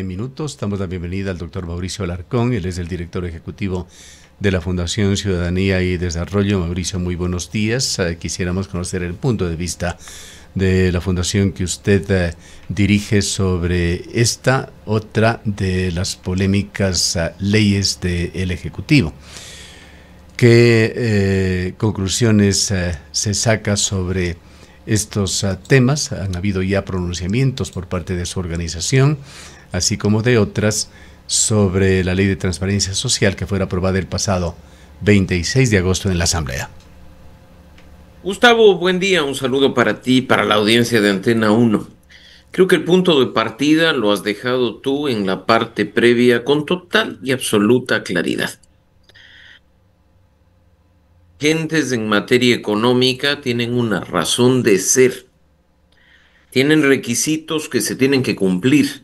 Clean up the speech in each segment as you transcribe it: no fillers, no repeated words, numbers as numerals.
minutos. Damos la bienvenida al doctor Mauricio Alarcón. Él es el director ejecutivo de la Fundación Ciudadanía y Desarrollo. Mauricio, muy buenos días. Quisiéramos conocer el punto de vista de la fundación que usted dirige sobre esta otra de las polémicas leyes del Ejecutivo. ¿Qué conclusiones se saca sobre estos temas? Han habido ya pronunciamientos por parte de su organización, así como de otras, sobre la Ley de Transparencia Social que fue aprobada el pasado 26 de agosto en la Asamblea. Gustavo, buen día, un saludo para ti y para la audiencia de Antena 1. Creo que el punto de partida lo has dejado tú en la parte previa con total y absoluta claridad. Gentes en materia económica tienen una razón de ser, tienen requisitos que se tienen que cumplir,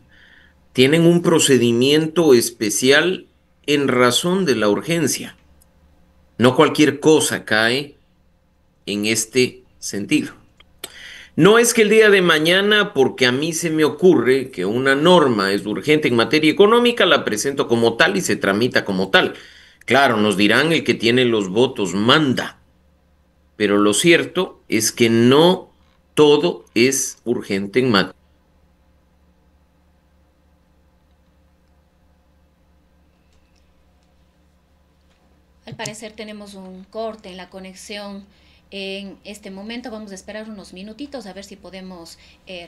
tienen un procedimiento especial en razón de la urgencia. No cualquier cosa cae en este sentido. No es que el día de mañana, porque a mí se me ocurre que una norma es urgente en materia económica, la presento como tal y se tramita como tal. Claro, nos dirán el que tiene los votos manda, pero lo cierto es que no todo es urgente en materia. Al parecer tenemos un corte en la conexión en este momento. Vamos a esperar unos minutitos a ver si podemos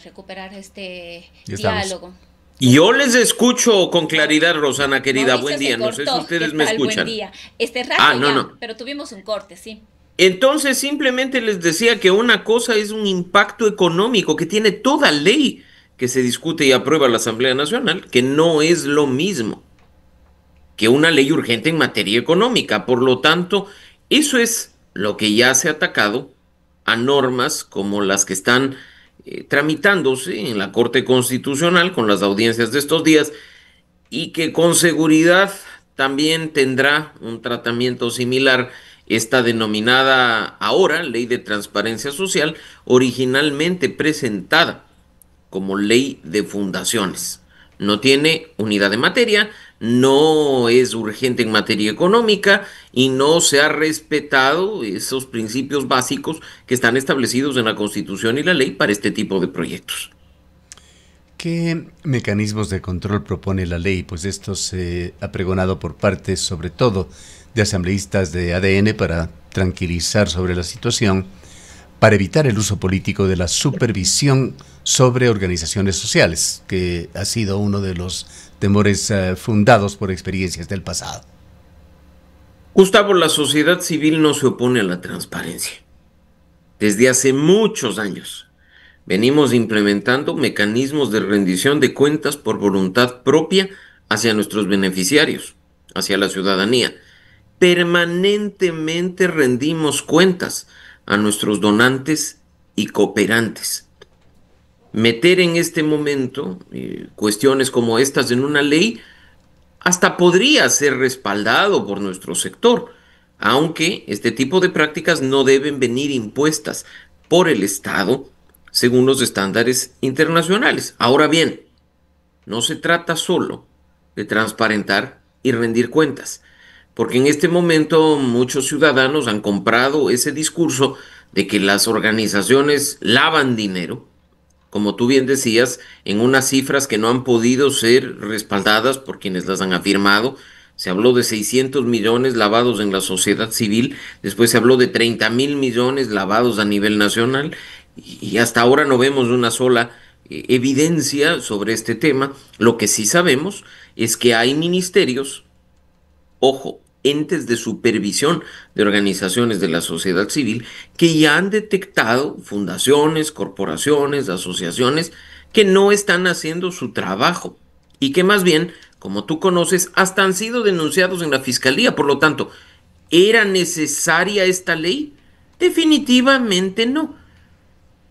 recuperar este diálogo. Yo les escucho con claridad, Rosana, querida. Mauricio, buen día. No sé si ustedes me escuchan. Buen día. Rato no. Pero tuvimos un corte, sí. Entonces simplemente les decía que una cosa es un impacto económico que tiene toda ley que se discute y aprueba la Asamblea Nacional, que no es lo mismo que una ley urgente en materia económica. Por lo tanto, eso es lo que ya se ha atacado a normas como las que están tramitándose en la Corte Constitucional con las audiencias de estos días y que con seguridad también tendrá un tratamiento similar esta denominada ahora Ley de Transparencia Social, originalmente presentada como Ley de Fundaciones. No tiene unidad de materia, no es urgente en materia económica y no se ha respetado esos principios básicos que están establecidos en la Constitución y la ley para este tipo de proyectos. ¿Qué mecanismos de control propone la ley? Pues esto se ha pregonado por parte, sobre todo, de asambleístas de ADN para tranquilizar sobre la situación, para evitar el uso político de la supervisión sobre organizaciones sociales, que ha sido uno de los temores fundados por experiencias del pasado. Gustavo, la sociedad civil no se opone a la transparencia. Desde hace muchos años venimos implementando mecanismos de rendición de cuentas por voluntad propia hacia nuestros beneficiarios, hacia la ciudadanía. Permanentemente rendimos cuentas a nuestros donantes y cooperantes. Meter en este momento cuestiones como estas en una ley hasta podría ser respaldado por nuestro sector, aunque este tipo de prácticas no deben venir impuestas por el Estado según los estándares internacionales. Ahora bien, no se trata solo de transparentar y rendir cuentas, porque en este momento muchos ciudadanos han comprado ese discurso de que las organizaciones lavan dinero, como tú bien decías, en unas cifras que no han podido ser respaldadas por quienes las han afirmado. Se habló de 600 millones lavados en la sociedad civil, después se habló de 30,000 millones lavados a nivel nacional, y hasta ahora no vemos una sola evidencia sobre este tema. Lo que sí sabemos es que hay ministerios, ojo, entes de supervisión de organizaciones de la sociedad civil que ya han detectado fundaciones, corporaciones, asociaciones que no están haciendo su trabajo y que más bien, como tú conoces, hasta han sido denunciados en la fiscalía. Por lo tanto, ¿era necesaria esta ley? Definitivamente no.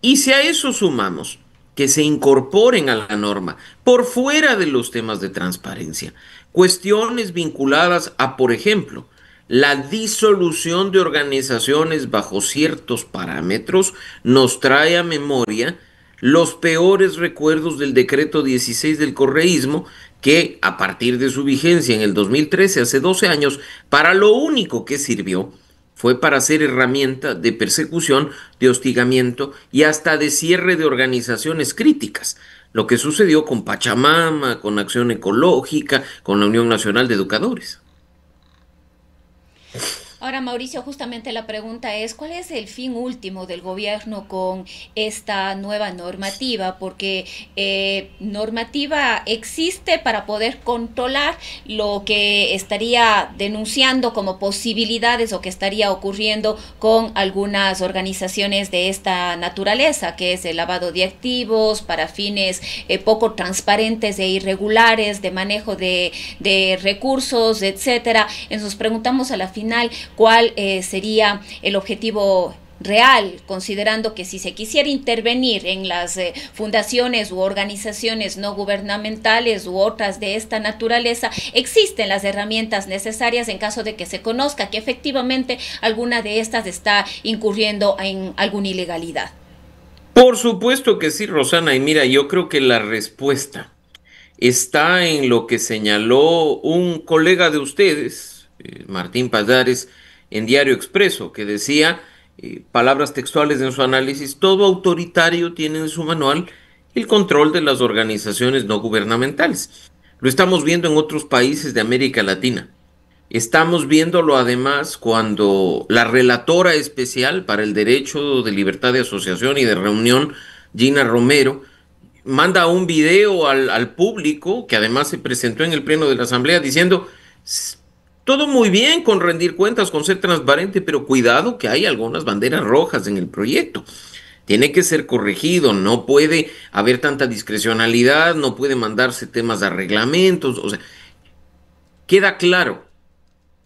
Y si a eso sumamos que se incorporen a la norma, por fuera de los temas de transparencia, cuestiones vinculadas a, por ejemplo, la disolución de organizaciones bajo ciertos parámetros, nos trae a memoria los peores recuerdos del decreto 16 del correísmo, que a partir de su vigencia en el 2013, hace 12 años, para lo único que sirvió fue para ser herramienta de persecución, de hostigamiento y hasta de cierre de organizaciones críticas. Lo que sucedió con Pachamama, con Acción Ecológica, con la Unión Nacional de Educadores. Ahora, Mauricio, justamente la pregunta es, ¿cuál es el fin último del gobierno con esta nueva normativa? Porque normativa existe para poder controlar lo que estaría denunciando como posibilidades o que estaría ocurriendo con algunas organizaciones de esta naturaleza, que es el lavado de activos para fines poco transparentes e irregulares, de manejo de recursos, etcétera. Entonces preguntamos a la final, ¿cuál sería el objetivo real, considerando que si se quisiera intervenir en las fundaciones u organizaciones no gubernamentales u otras de esta naturaleza, existen las herramientas necesarias en caso de que se conozca que efectivamente alguna de estas está incurriendo en alguna ilegalidad? Por supuesto que sí, Rosana, y mira, yo creo que la respuesta está en lo que señaló un colega de ustedes, Martín Pallares, en Diario Expreso, que decía, palabras textuales en su análisis: todo autoritario tiene en su manual el control de las organizaciones no gubernamentales. Lo estamos viendo en otros países de América Latina. Estamos viéndolo además cuando la relatora especial para el derecho de libertad de asociación y de reunión, Gina Romero, manda un video al público, que además se presentó en el pleno de la Asamblea, diciendo: todo muy bien con rendir cuentas, con ser transparente, pero cuidado que hay algunas banderas rojas en el proyecto. Tiene que ser corregido, no puede haber tanta discrecionalidad, no puede mandarse temas a reglamentos. O sea, queda claro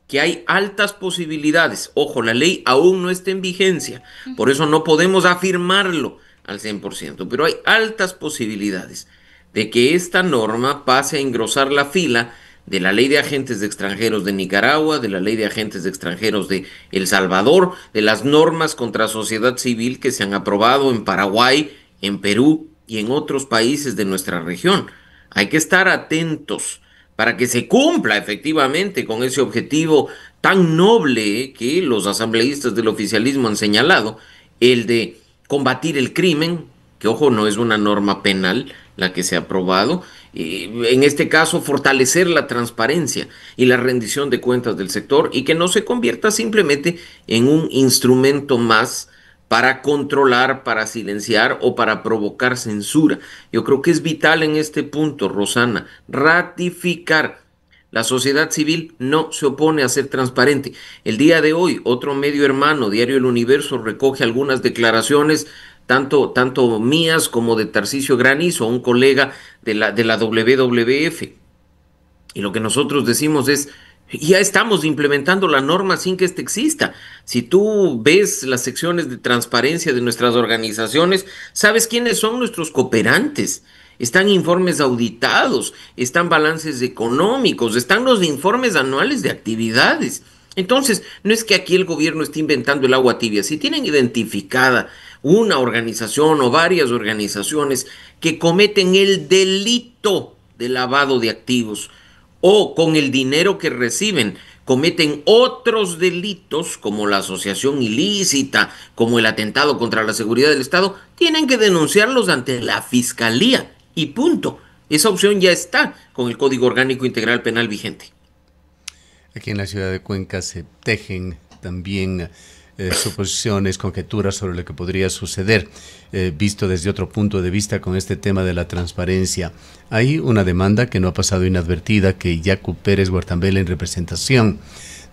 que hay altas posibilidades. Ojo, la ley aún no está en vigencia, por eso no podemos afirmarlo al 100%, pero hay altas posibilidades de que esta norma pase a engrosar la fila de la ley de agentes de extranjeros de Nicaragua, de la ley de agentes de extranjeros de El Salvador, de las normas contra sociedad civil que se han aprobado en Paraguay, en Perú y en otros países de nuestra región. Hay que estar atentos para que se cumpla efectivamente con ese objetivo tan noble que los asambleístas del oficialismo han señalado, el de combatir el crimen, que ojo, no es una norma penal la que se ha aprobado, en este caso fortalecer la transparencia y la rendición de cuentas del sector, y que no se convierta simplemente en un instrumento más para controlar, para silenciar o para provocar censura. Yo creo que es vital en este punto, Rosana, ratificar. La sociedad civil no se opone a ser transparente. El día de hoy, otro medio hermano, Diario El Universo, recoge algunas declaraciones, tanto mías como de Tarcisio Granizo, un colega de la WWF. Y lo que nosotros decimos es: ya estamos implementando la norma sin que ésta exista. Si tú ves las secciones de transparencia de nuestras organizaciones, sabes quiénes son nuestros cooperantes. Están informes auditados, están balances económicos, están los informes anuales de actividades. Entonces, no es que aquí el gobierno esté inventando el agua tibia. Si tienen identificada una organización o varias organizaciones que cometen el delito de lavado de activos, o con el dinero que reciben cometen otros delitos como la asociación ilícita, como el atentado contra la seguridad del Estado, tienen que denunciarlos ante la Fiscalía y punto. Esa opción ya está con el Código Orgánico Integral Penal vigente. Aquí en la ciudad de Cuenca se tejen también suposiciones, conjeturas sobre lo que podría suceder, visto desde otro punto de vista con este tema de la transparencia. Hay una demanda que no ha pasado inadvertida, que Yacu Pérez Huertambel, en representación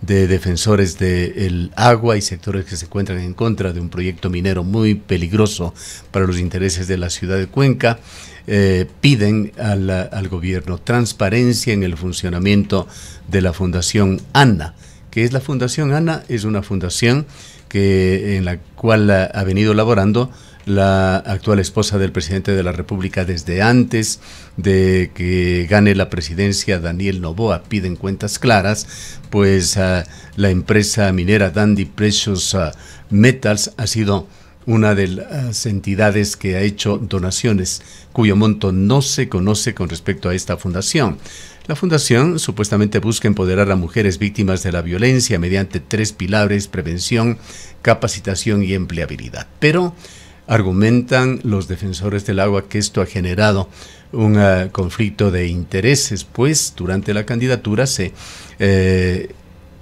de defensores del agua y sectores que se encuentran en contra de un proyecto minero muy peligroso para los intereses de la ciudad de Cuenca, piden al gobierno transparencia en el funcionamiento de la Fundación ANA. ¿Qué es la Fundación ANA? Es una fundación en la cual ha venido laborando la actual esposa del presidente de la República desde antes de que gane la presidencia, Daniel Noboa. Piden cuentas claras, pues la empresa minera Dundee Precious Metals ha sido una de las entidades que ha hecho donaciones cuyo monto no se conoce con respecto a esta fundación. La fundación supuestamente busca empoderar a mujeres víctimas de la violencia mediante 3 pilares: prevención, capacitación y empleabilidad. Pero argumentan los defensores del agua que esto ha generado un conflicto de intereses, pues durante la candidatura se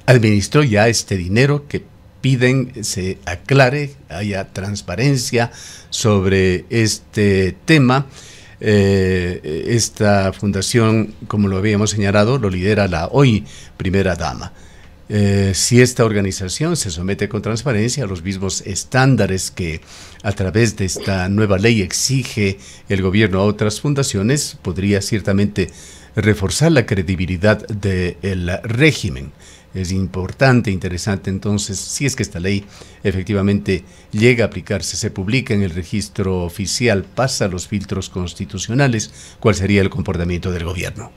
administró ya este dinero que piden se aclare, haya transparencia sobre este tema. Esta fundación, como lo habíamos señalado, lo lidera la hoy primera dama. Si esta organización se somete con transparencia a los mismos estándares que a través de esta nueva ley exige el gobierno a otras fundaciones, podría ciertamente reforzar la credibilidad del régimen. Es importante, interesante entonces, si es que esta ley efectivamente llega a aplicarse, se publica en el registro oficial, pasa los filtros constitucionales, ¿cuál sería el comportamiento del gobierno?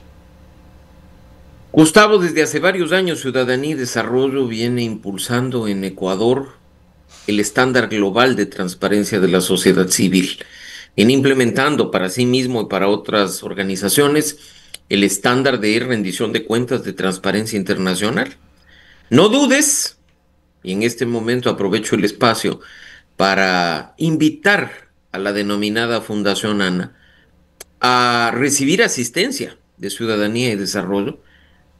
Gustavo, desde hace varios años Ciudadanía y Desarrollo viene impulsando en Ecuador el estándar global de transparencia de la sociedad civil. Viene implementando para sí mismo y para otras organizaciones el estándar de rendición de cuentas de transparencia internacional. No dudes, y en este momento aprovecho el espacio para invitar a la denominada Fundación ANA a recibir asistencia de Ciudadanía y Desarrollo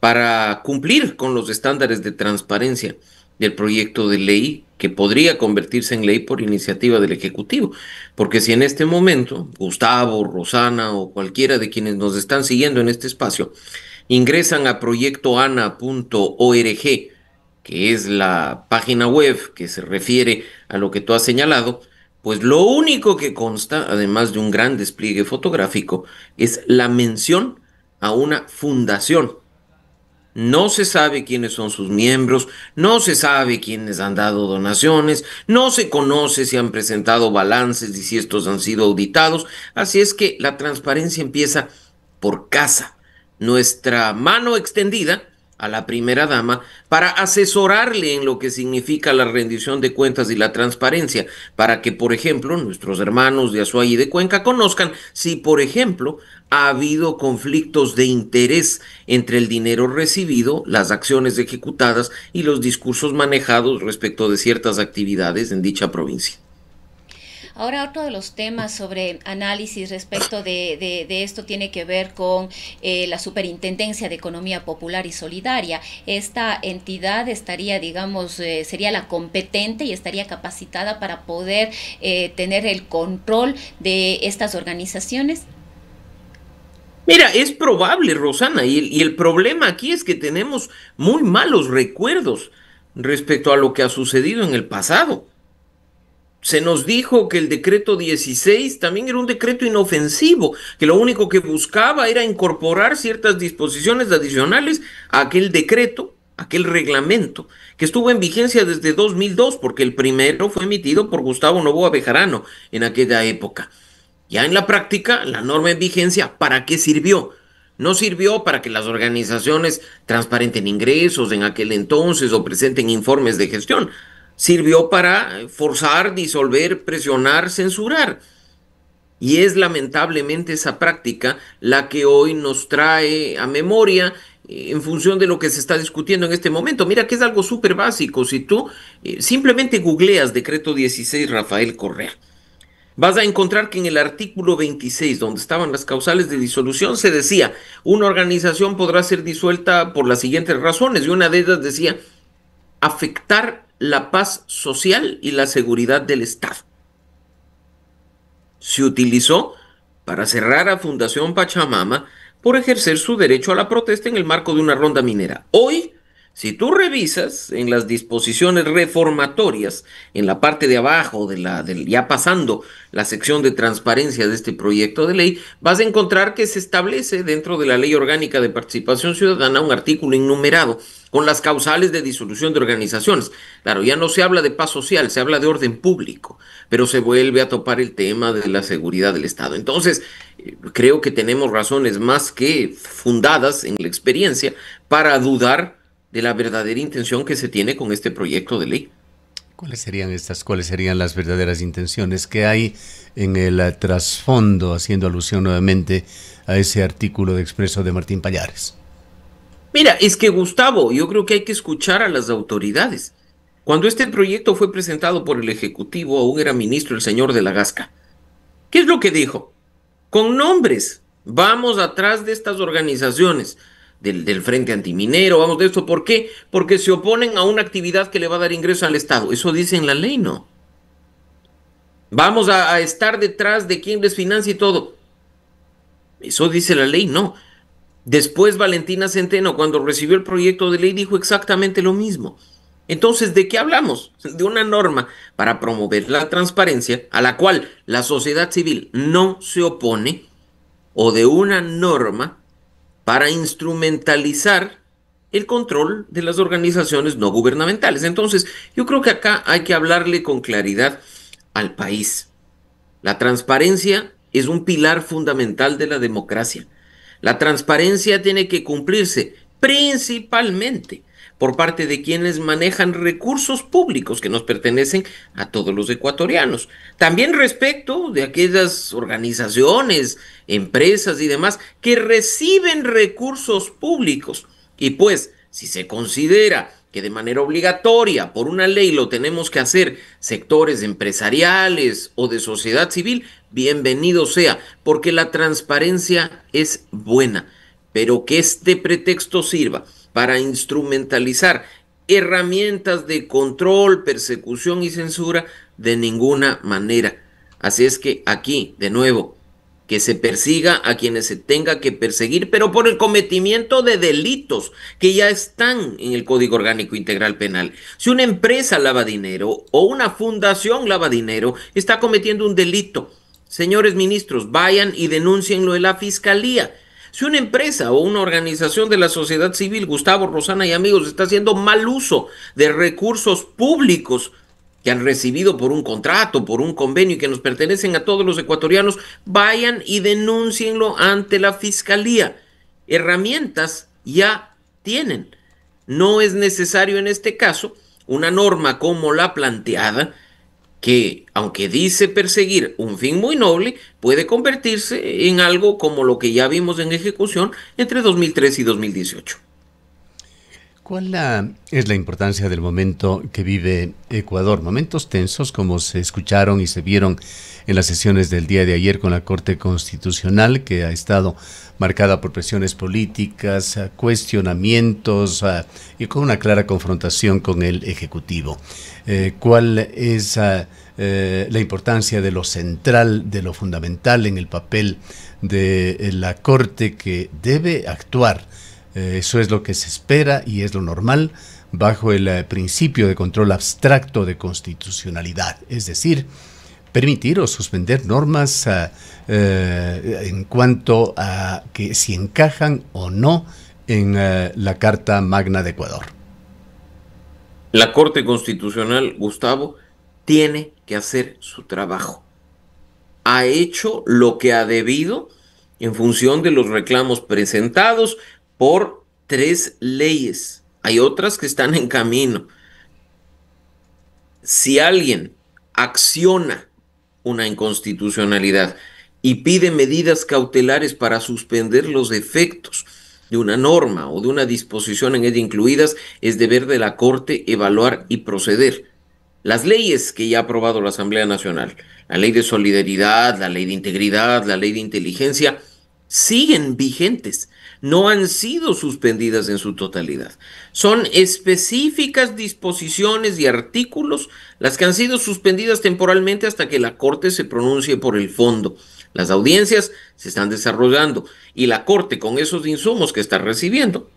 para cumplir con los estándares de transparencia del proyecto de ley que podría convertirse en ley por iniciativa del Ejecutivo. Porque si en este momento Gustavo, Rosana o cualquiera de quienes nos están siguiendo en este espacio ingresan a proyectoana.org, que es la página web que se refiere a lo que tú has señalado, pues lo único que consta, además de un gran despliegue fotográfico, es la mención a una fundación. No se sabe quiénes son sus miembros, no se sabe quiénes han dado donaciones, no se conoce si han presentado balances y si estos han sido auditados. Así es que la transparencia empieza por casa. Nuestra mano extendida a la primera dama para asesorarle en lo que significa la rendición de cuentas y la transparencia, para que, por ejemplo, nuestros hermanos de Azuay y de Cuenca conozcan si, por ejemplo, ha habido conflictos de interés entre el dinero recibido, las acciones ejecutadas y los discursos manejados respecto de ciertas actividades en dicha provincia. Ahora, otro de los temas sobre análisis respecto de esto tiene que ver con la Superintendencia de Economía Popular y Solidaria. Esta entidad estaría, digamos, sería la competente y estaría capacitada para poder tener el control de estas organizaciones. Mira, es probable, Rosana, y el problema aquí es que tenemos muy malos recuerdos respecto a lo que ha sucedido en el pasado. Se nos dijo que el decreto 16 también era un decreto inofensivo, que lo único que buscaba era incorporar ciertas disposiciones adicionales a aquel decreto, aquel reglamento, que estuvo en vigencia desde 2002, porque el primero fue emitido por Gustavo Noboa Bejarano en aquella época. Ya en la práctica, la norma en vigencia, ¿para qué sirvió? No sirvió para que las organizaciones transparenten ingresos en aquel entonces o presenten informes de gestión. Sirvió para forzar, disolver, presionar, censurar. Y es lamentablemente esa práctica la que hoy nos trae a memoria en función de lo que se está discutiendo en este momento. Mira que es algo súper básico. Si tú simplemente googleas decreto 16 Rafael Correa, vas a encontrar que en el artículo 26, donde estaban las causales de disolución, se decía, una organización podrá ser disuelta por las siguientes razones, y una de ellas decía, afectar la paz social y la seguridad del Estado. Se utilizó para cerrar a Fundación Pachamama por ejercer su derecho a la protesta en el marco de una ronda minera. Hoy, si tú revisas en las disposiciones reformatorias, en la parte de abajo, ya pasando la sección de transparencia de este proyecto de ley, vas a encontrar que se establece dentro de la Ley Orgánica de Participación Ciudadana un artículo enumerado con las causales de disolución de organizaciones. Claro, ya no se habla de paz social, se habla de orden público, pero se vuelve a topar el tema de la seguridad del Estado. Entonces, creo que tenemos razones más que fundadas en la experiencia para dudar de la verdadera intención que se tiene con este proyecto de ley. ¿Cuáles serían las verdaderas intenciones que hay en el trasfondo, haciendo alusión nuevamente a ese artículo de Expreso de Martín Pallares? Mira, es que Gustavo, yo creo que hay que escuchar a las autoridades. Cuando este proyecto fue presentado por el Ejecutivo, aún era ministro el señor de la Gasca. ¿Qué es lo que dijo? Con nombres, vamos atrás de estas organizaciones, del Frente Antiminero, vamos de esto. ¿Por qué? Porque se oponen a una actividad que le va a dar ingreso al Estado. Eso dice en la ley, ¿no? Vamos a estar detrás de quien les financia y todo. Eso dice la ley, no. Después Valentina Centeno, cuando recibió el proyecto de ley, dijo exactamente lo mismo. Entonces, ¿de qué hablamos? De una norma para promover la transparencia a la cual la sociedad civil no se opone, o de una norma para instrumentalizar el control de las organizaciones no gubernamentales. Entonces, yo creo que acá hay que hablarle con claridad al país. La transparencia es un pilar fundamental de la democracia. La transparencia tiene que cumplirse principalmente por parte de quienes manejan recursos públicos que nos pertenecen a todos los ecuatorianos. También respecto de aquellas organizaciones, empresas y demás que reciben recursos públicos. Y pues, si se considera que de manera obligatoria por una ley lo tenemos que hacer sectores empresariales o de sociedad civil, bienvenido sea, porque la transparencia es buena, pero que este pretexto sirva para instrumentalizar herramientas de control, persecución y censura, de ninguna manera. Así es que aquí, de nuevo, que se persiga a quienes se tenga que perseguir, pero por el cometimiento de delitos que ya están en el Código Orgánico Integral Penal. Si una empresa lava dinero o una fundación lava dinero, está cometiendo un delito. Señores ministros, vayan y denúncienlo en la Fiscalía. Si una empresa o una organización de la sociedad civil, Gustavo, Rosana y amigos, está haciendo mal uso de recursos públicos que han recibido por un contrato, por un convenio y que nos pertenecen a todos los ecuatorianos, vayan y denúncienlo ante la Fiscalía. Herramientas ya tienen. No es necesario en este caso una norma como la planteada, que, aunque dice perseguir un fin muy noble, puede convertirse en algo como lo que ya vimos en ejecución entre 2003 y 2018. Es la importancia del momento que vive Ecuador? Momentos tensos como se escucharon y se vieron en las sesiones del día de ayer con la Corte Constitucional, que ha estado marcada por presiones políticas, cuestionamientos y con una clara confrontación con el Ejecutivo. ¿Cuál es la importancia de lo central, de lo fundamental en el papel de la Corte, que debe actuar? Eso es lo que se espera y es lo normal bajo el principio de control abstracto de constitucionalidad, es decir, permitir o suspender normas en cuanto a que si encajan o no en la Carta Magna de Ecuador. La Corte Constitucional, Gustavo, tiene que hacer su trabajo. Ha hecho lo que ha debido en función de los reclamos presentados por 3 leyes. Hay otras que están en camino. Si alguien acciona una inconstitucionalidad y pide medidas cautelares para suspender los efectos de una norma o de una disposición en ella incluidas, es deber de la Corte evaluar y proceder. Las leyes que ya ha aprobado la Asamblea Nacional, la ley de solidaridad, la ley de integridad, la ley de inteligencia, siguen vigentes, no han sido suspendidas en su totalidad. Son específicas disposiciones y artículos las que han sido suspendidas temporalmente hasta que la Corte se pronuncie por el fondo. Las audiencias se están desarrollando y la Corte, con esos insumos que está recibiendo,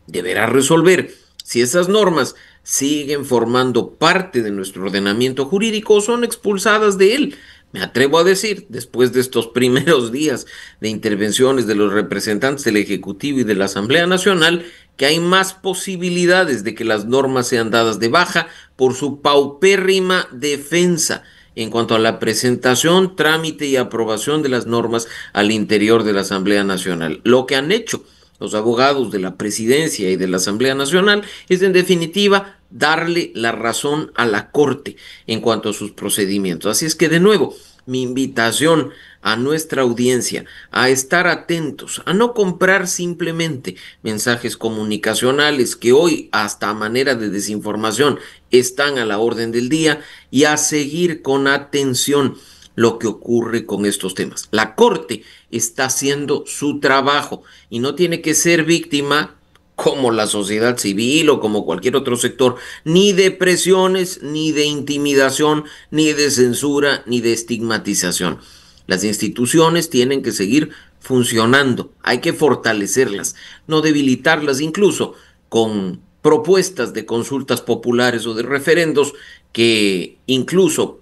deberá resolver si esas normas siguen formando parte de nuestro ordenamiento jurídico o son expulsadas de él. Me atrevo a decir, después de estos primeros días de intervenciones de los representantes del Ejecutivo y de la Asamblea Nacional, que hay más posibilidades de que las normas sean dadas de baja por su paupérrima defensa en cuanto a la presentación, trámite y aprobación de las normas al interior de la Asamblea Nacional. Lo que han hecho los abogados de la Presidencia y de la Asamblea Nacional es, en definitiva, darle la razón a la Corte en cuanto a sus procedimientos. Así es que, de nuevo, mi invitación a nuestra audiencia a estar atentos, a no comprar simplemente mensajes comunicacionales que hoy, hasta a manera de desinformación, están a la orden del día, y a seguir con atención lo que ocurre con estos temas. La Corte está haciendo su trabajo y no tiene que ser víctima, como la sociedad civil o como cualquier otro sector, ni de presiones, ni de intimidación, ni de censura, ni de estigmatización. Las instituciones tienen que seguir funcionando, hay que fortalecerlas, no debilitarlas, incluso con propuestas de consultas populares o de referendos que incluso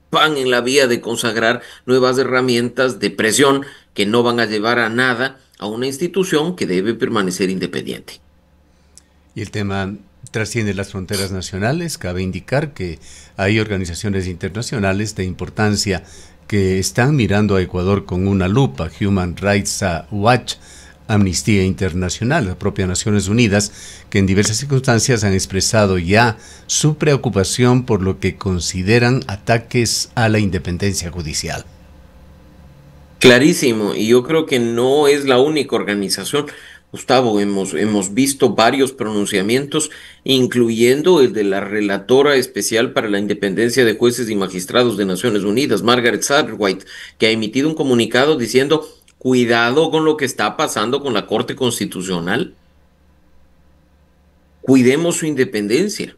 van en la vía de consagrar nuevas herramientas de presión que no van a llevar a nada a una institución que debe permanecer independiente. Y el tema trasciende las fronteras nacionales. Cabe indicar que hay organizaciones internacionales de importancia que están mirando a Ecuador con una lupa: Human Rights Watch, Amnistía Internacional, la propia Naciones Unidas, que en diversas circunstancias han expresado ya su preocupación por lo que consideran ataques a la independencia judicial. Clarísimo, y yo creo que no es la única organización. Gustavo, hemos visto varios pronunciamientos, incluyendo el de la relatora especial para la independencia de jueces y magistrados de Naciones Unidas, Margaret Satterwhite, que ha emitido un comunicado diciendo: cuidado con lo que está pasando con la Corte Constitucional. Cuidemos su independencia,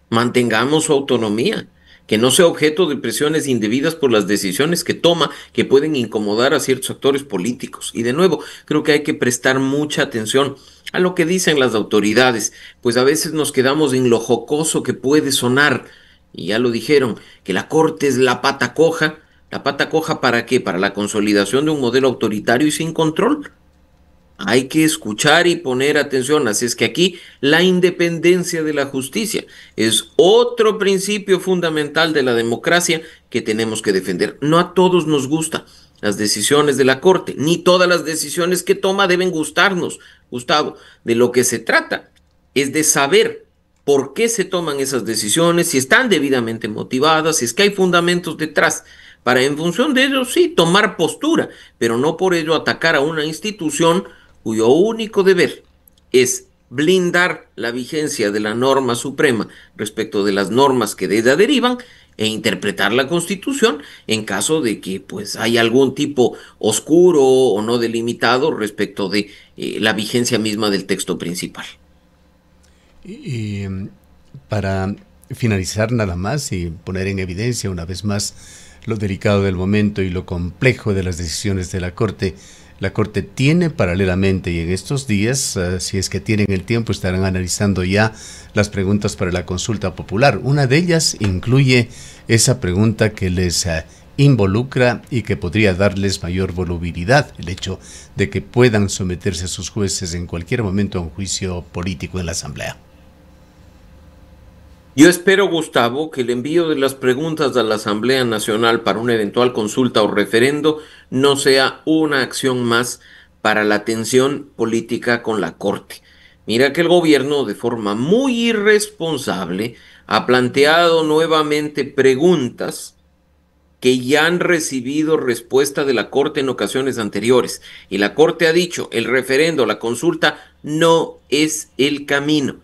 mantengamos su autonomía, que no sea objeto de presiones indebidas por las decisiones que toma, que pueden incomodar a ciertos actores políticos. Y de nuevo, creo que hay que prestar mucha atención a lo que dicen las autoridades, pues a veces nos quedamos en lo jocoso que puede sonar, y ya lo dijeron, que la Corte es la pata coja. ¿La pata coja para qué? Para la consolidación de un modelo autoritario y sin control. Hay que escuchar y poner atención. Así es que aquí la independencia de la justicia es otro principio fundamental de la democracia que tenemos que defender. No a todos nos gustan las decisiones de la Corte, ni todas las decisiones que toma deben gustarnos, Gustavo. De lo que se trata es de saber por qué se toman esas decisiones, si están debidamente motivadas, si es que hay fundamentos detrás, para en función de ello sí tomar postura, pero no por ello atacar a una institución cuyo único deber es blindar la vigencia de la norma suprema respecto de las normas que de ella derivan, e interpretar la Constitución en caso de que pues hay algún tipo oscuro o no delimitado respecto de la vigencia misma del texto principal. Y para finalizar nada más y poner en evidencia una vez más lo delicado del momento y lo complejo de las decisiones de la Corte tiene paralelamente, y en estos días, si es que tienen el tiempo, estarán analizando ya las preguntas para la consulta popular. Una de ellas incluye esa pregunta que les involucra y que podría darles mayor volubilidad, el hecho de que puedan someterse a sus jueces en cualquier momento a un juicio político en la Asamblea. Yo espero, Gustavo, que el envío de las preguntas a la Asamblea Nacional para una eventual consulta o referendo no sea una acción más para la tensión política con la Corte. Mira que el gobierno, de forma muy irresponsable, ha planteado nuevamente preguntas que ya han recibido respuesta de la Corte en ocasiones anteriores. Y la Corte ha dicho: el referendo, la consulta, no es el camino.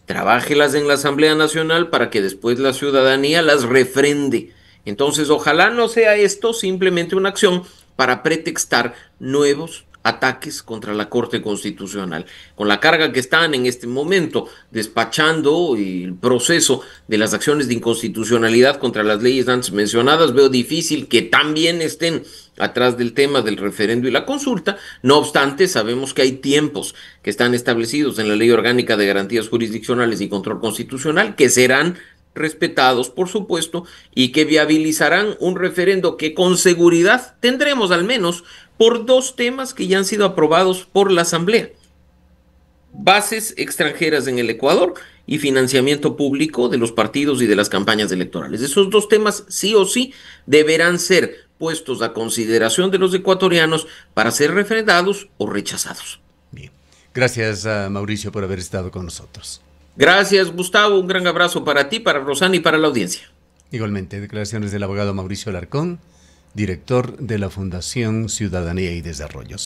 Trabájelas en la Asamblea Nacional para que después la ciudadanía las refrende. Entonces, ojalá no sea esto simplemente una acción para pretextar nuevos ataques contra la Corte Constitucional. Con la carga que están en este momento despachando el proceso de las acciones de inconstitucionalidad contra las leyes antes mencionadas, veo difícil que también estén atrás del tema del referendo y la consulta. No obstante, sabemos que hay tiempos que están establecidos en la Ley Orgánica de Garantías Jurisdiccionales y Control Constitucional que serán respetados, por supuesto, y que viabilizarán un referendo que con seguridad tendremos al menos por dos temas que ya han sido aprobados por la Asamblea: bases extranjeras en el Ecuador y financiamiento público de los partidos y de las campañas electorales. Esos dos temas sí o sí deberán ser puestos a consideración de los ecuatorianos para ser refrendados o rechazados. Bien. Gracias a Mauricio por haber estado con nosotros. Gracias, Gustavo. Un gran abrazo para ti, para Rosana y para la audiencia. Igualmente, declaraciones del abogado Mauricio Alarcón, director de la Fundación Ciudadanía y Desarrollo.